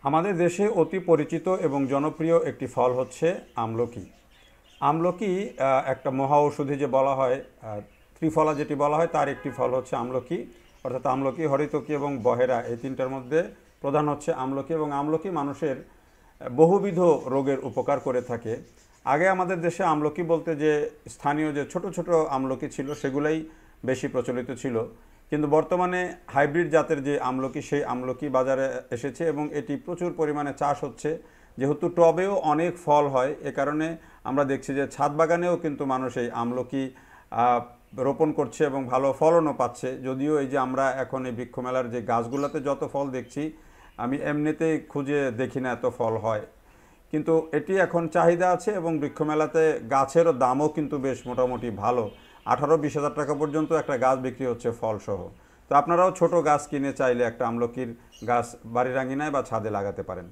আমাদের দেশে অতি পরিচিত এবং জনপ্রিয় একটি ফল হচ্ছে আমলকি। আমলকি একটা মহা ঔষধি যে বলা হয়, ত্রিফলা যেটি বলা হয় তার একটি ফল হচ্ছে আমলকি। অর্থাৎ আমলকি, হরিতকি এবং বহেরা, এই তিনটার মধ্যে প্রধান হচ্ছে আমলকি। এবং আমলকি মানুষের বহুবিধ রোগের উপকার করে থাকে। আগে আমাদের দেশে আমলকি বলতে যে স্থানীয় যে ছোট ছোট আমলকি ছিল সেগুলাই বেশি প্রচলিত ছিল, কিন্তু বর্তমানে হাইব্রিড জাতের যে আমলকি সেই আমলকি বাজারে এসেছে এবং এটি প্রচুর পরিমাণে চাষ হচ্ছে। যেহেতু টবেও অনেক ফল হয়, এ কারণে আমরা দেখছি যে ছাদ বাগানেও কিন্তু মানুষ এই আমলকি রোপণ করছে এবং ভালো ফলনও পাচ্ছে। যদিও এই যে আমরা এখন এই বৃক্ষ মেলার যে গাছগুলোতে যত ফল দেখছি, আমি এমনিতেই খুঁজে দেখি না এত ফল হয়, কিন্তু এটি এখন চাহিদা আছে এবং বৃক্ষমেলাতে গাছেরও দামও কিন্তু বেশ মোটামুটি ভালো। 18-20 হাজার টাকা পর্যন্ত একটা গাছ বিক্রি হচ্ছে ফলসহ। তো আপনারাও ছোট গাছ কিনে চাইলে একটা আমলকির গাছ বাড়ির আঙিনায় বা ছাদে লাগাতে পারেন।